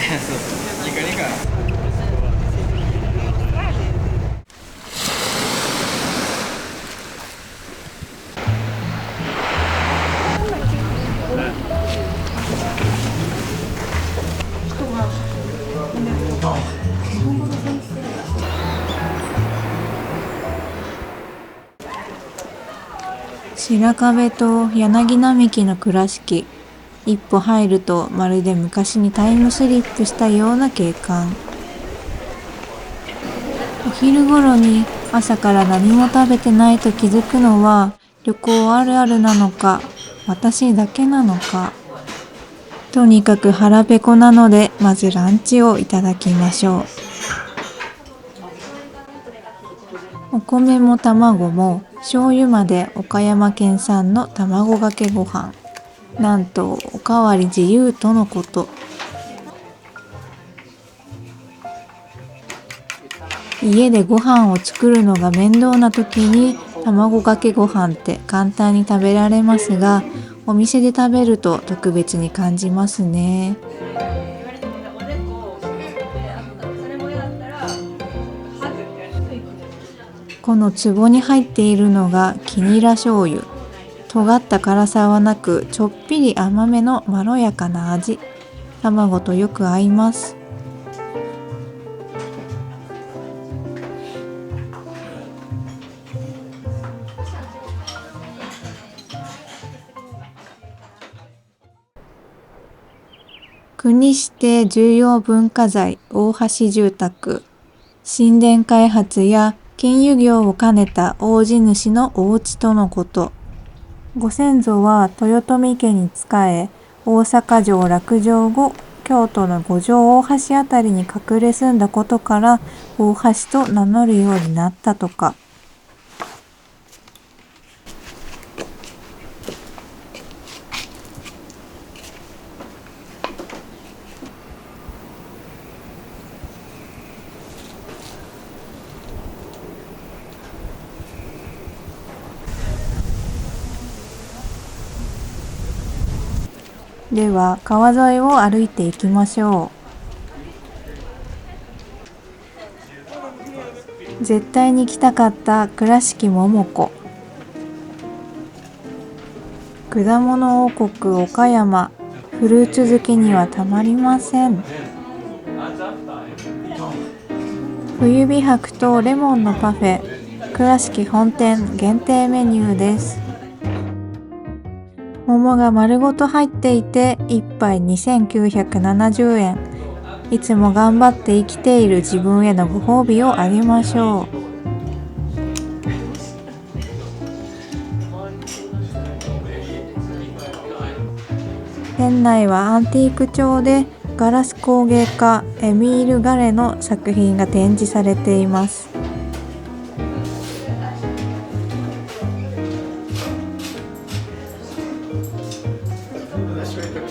そうニカニカ。白壁と柳並木の倉敷。一歩入るとまるで昔にタイムスリップしたような景観。お昼頃に朝から何も食べてないと気づくのは旅行あるあるなのか、私だけなのか。とにかく腹ペコなので、まずランチをいただきましょう。お米も卵も醤油まで岡山県産の卵かけご飯。なんとおかわり自由とのこと。家でご飯を作るのが面倒な時に卵かけご飯って簡単に食べられますが、お店で食べると特別に感じますね。この壺に入っているのがキニラ醤油。尖った辛さはなく、ちょっぴり甘めのまろやかな味。卵とよく合います。国指定重要文化財大橋住宅。神殿開発や金融業を兼ねた大地主のお家とのこと。ご先祖は豊臣家に仕え、大阪城落城後、京都の五条大橋あたりに隠れ住んだことから大橋と名乗るようになったとか。では川沿いを歩いていきましょう。絶対に来たかった倉敷桃子。果物王国岡山。フルーツ好きにはたまりません。冬美白とレモンのパフェ。倉敷本店限定メニューです。桃が丸ごと入っていて1杯2970円。いつも頑張って生きている自分へのご褒美をあげましょう。店内はアンティーク調でガラス工芸家エミール・ガレの作品が展示されています。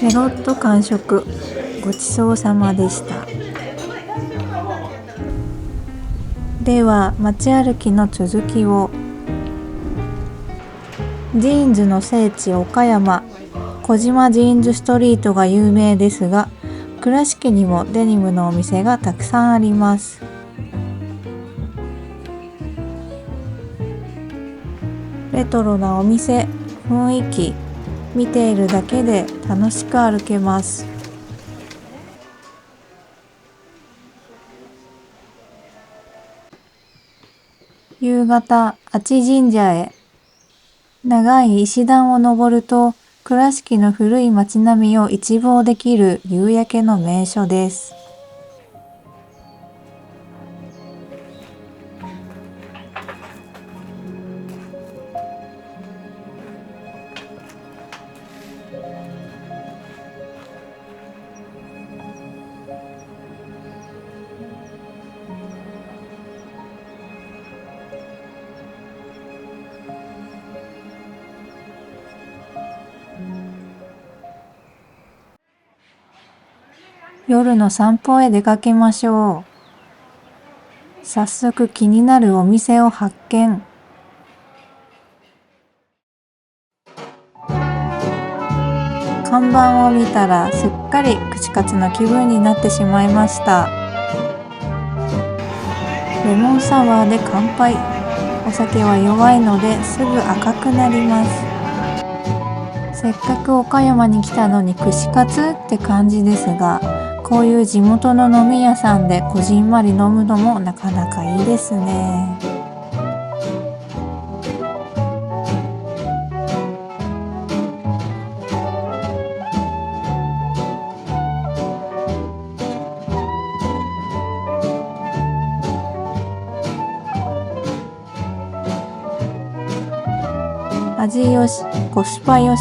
ペロッと完食。ごちそうさまでした。では街歩きの続きを。ジーンズの聖地岡山。小島ジーンズストリートが有名ですが、倉敷にもデニムのお店がたくさんあります。レトロなお店、雰囲気、見ているだけで楽しく歩けます。夕方、阿智神社へ。長い石段を登ると、倉敷の古い街並みを一望できる夕焼けの名所です。夜の散歩へ出かけましょう。早速気になるお店を発見。看看板を見たらすっかり串カツの気分になってしまいました。レモンサワーで乾杯。お酒は弱いのですぐ赤くなります。せっかく岡山に来たのに串カツって感じですが、こういう地元の飲み屋さんでこじんまり飲むのもなかなかいいですね。味よし、コスパよし、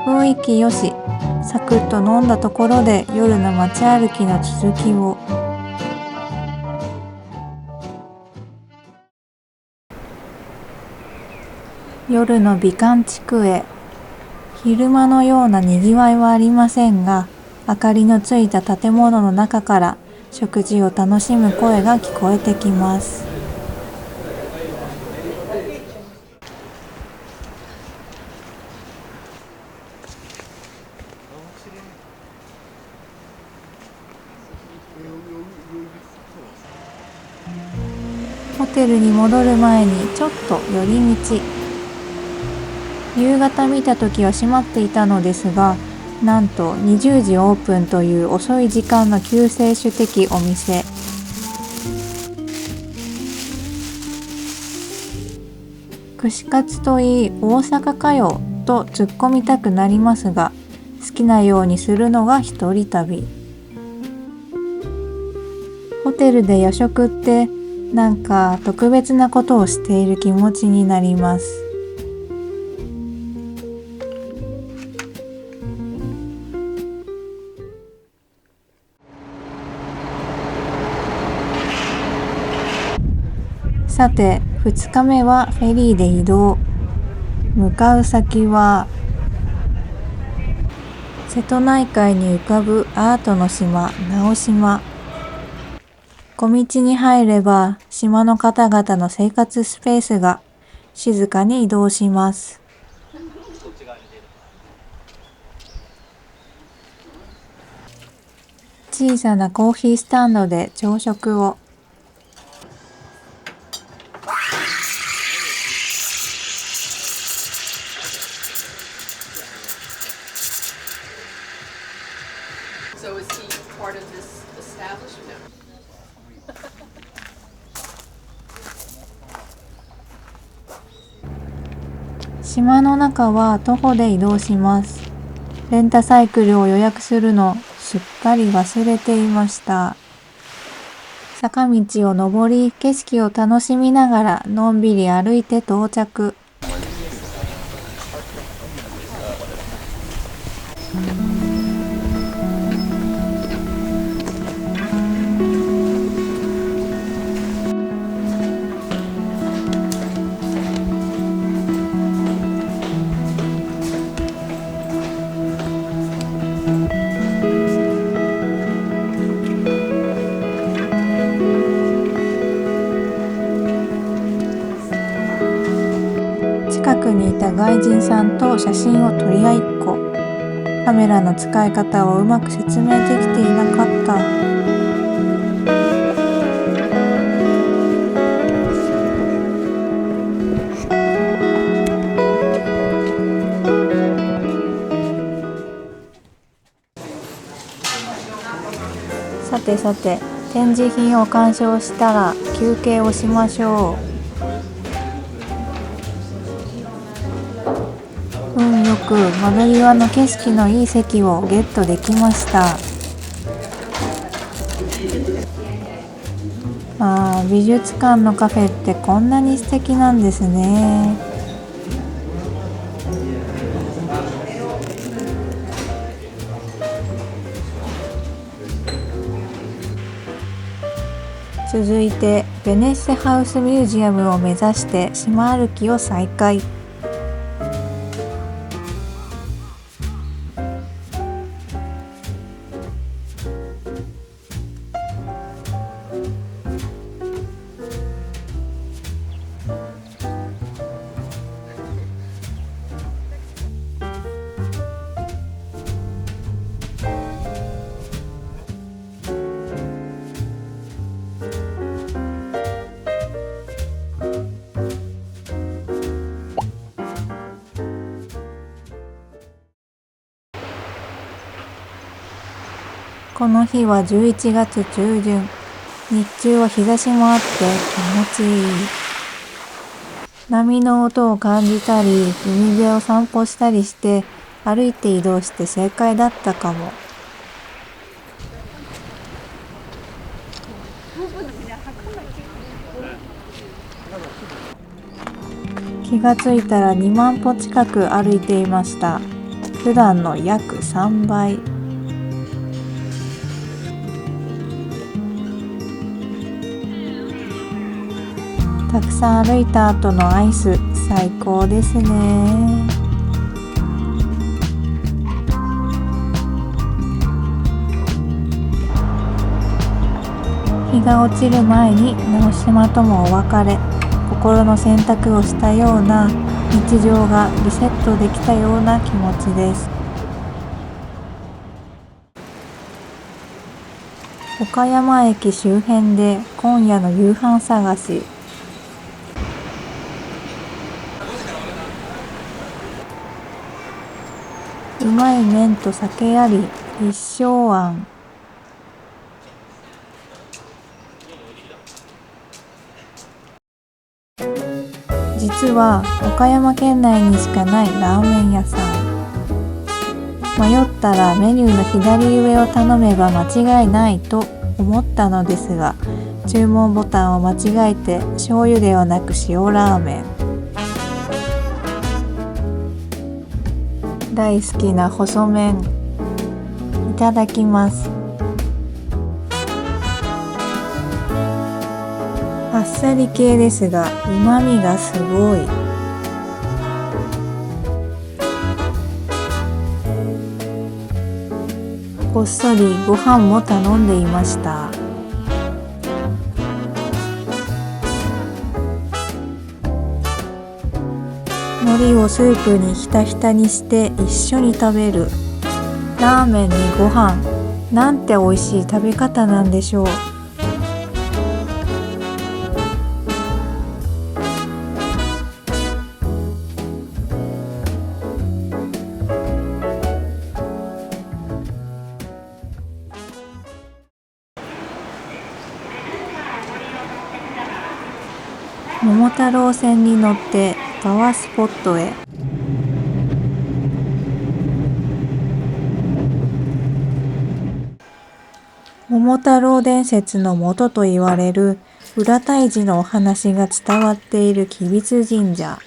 雰囲気よし、サクッと飲んだところで夜の街歩きの続きを。夜の美観地区へ。昼間のようなにぎわいはありませんが、明かりのついた建物の中から食事を楽しむ声が聞こえてきます。ホテルに戻る前にちょっと寄り道。夕方見た時は閉まっていたのですが、なんと20時オープンという遅い時間の救世主的お店。串カツといい大阪かよと突っ込みたくなりますが、好きなようにするのが一人旅。ホテルで夜食ってなんか特別なことをしている気持ちになります。さて、2日目はフェリーで移動。向かう先は瀬戸内海に浮かぶアートの島、直島。小道に入れば島の方々の生活スペースが静かに移動します。小さなコーヒースタンドで朝食を。So is he part of this establishment? 島の中は徒歩で移動します。レンタサイクルを予約するのすっかり忘れていました。坂道を登り、景色を楽しみながらのんびり歩いて到着。近くにいた外人さんと写真を撮り合いっこ。カメラの使い方をうまく説明できていなかった。さてさて、展示品を鑑賞したら休憩をしましょう。運よく窓際の景色のいい席をゲットできました。美術館のカフェってこんなに素敵なんですね。続いてベネッセハウスミュージアムを目指して島歩きを再開。この日は11月中旬。日中は日差しもあって気持ちいい。波の音を感じたり、海辺を散歩したりして、歩いて移動して正解だったかも。気がついたら2万歩近く歩いていました。普段の約3倍。たくさん歩いた後のアイス、最高ですね。日が落ちる前に直島ともお別れ。心の選択をしたような、日常がリセットできたような気持ちです。岡山駅周辺で今夜の夕飯探し。うまい麺と酒あり、一升庵。実は岡山県内にしかないラーメン屋さん。迷ったらメニューの左上を頼めば間違いないと思ったのですが、注文ボタンを間違えて醤油ではなく塩ラーメン。大好きな細麺、いただきます。あっさり系ですが、旨味がすごい。こっそりご飯も頼んでいました。海苔をスープにひたひたにして一緒に食べる。ラーメンにご飯、なんて美味しい食べ方なんでしょう。桃太郎線に乗ってパワースポットへ。桃太郎伝説の元と言われる裏太寺のお話が伝わっている吉備津神社。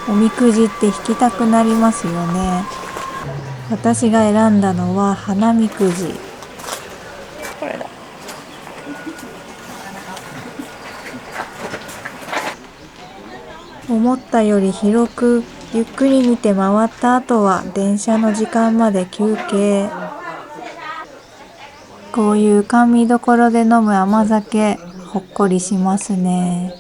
おみくじって引きたくなりますよね。私が選んだのは花みくじ。これだ。思ったより広く、ゆっくり見て回った後は電車の時間まで休憩。こういう甘味どころで飲む甘酒、ほっこりしますね。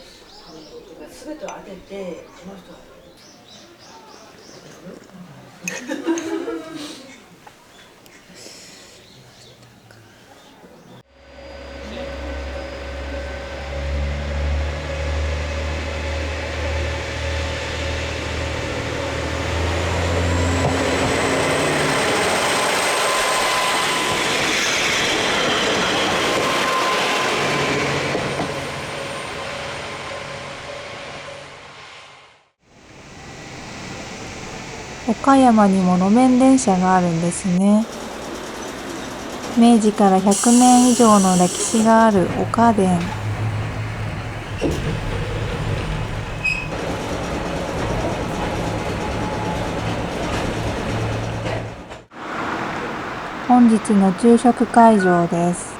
岡山にも路面電車があるんですね。明治から100年以上の歴史がある岡電。本日の昼食会場です。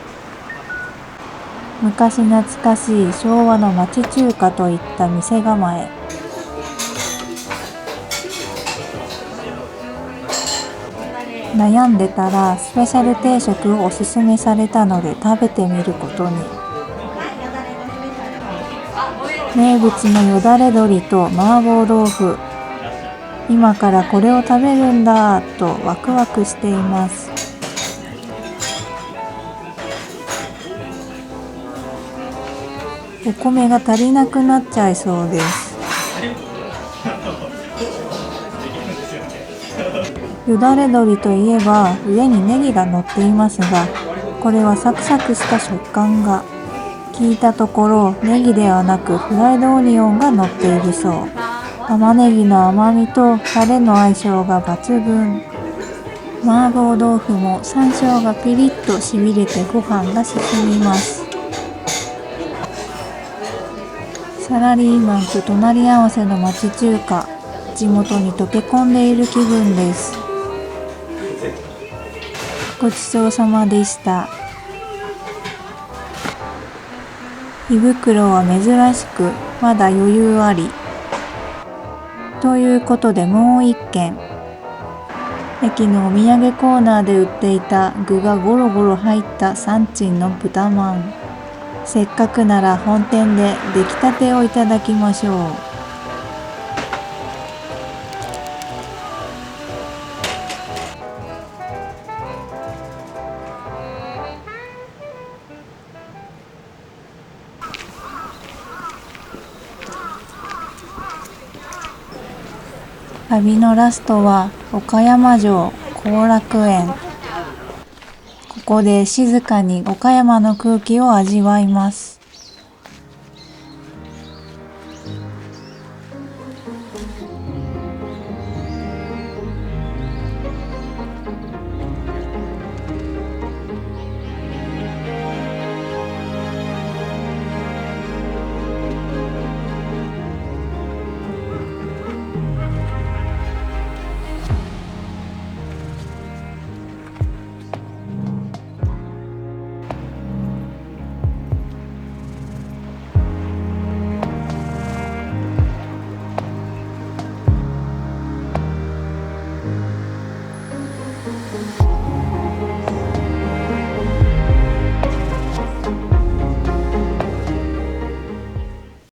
昔懐かしい昭和の町中華といった店構え。悩んでたらスペシャル定食をおすすめされたので食べてみることに。名物のよだれ鶏と麻婆豆腐。今からこれを食べるんだとワクワクしています。お米が足りなくなっちゃいそうです。よだれ鶏といえば上にネギが乗っていますが、これはサクサクした食感が。聞いたところネギではなくフライドオニオンが乗っているそう。玉ねぎの甘みとタレの相性が抜群。麻婆豆腐も山椒がピリッとしびれてご飯が進みます。サラリーマンと隣り合わせの町中華、地元に溶け込んでいる気分です。ごちそうさまでした。胃袋は珍しくまだ余裕あり。ということでもう一軒。駅のお土産コーナーで売っていた具がゴロゴロ入った山珍の豚まん。せっかくなら本店で出来たてをいただきましょう。旅のラストは岡山城後楽園。ここで静かに岡山の空気を味わいます。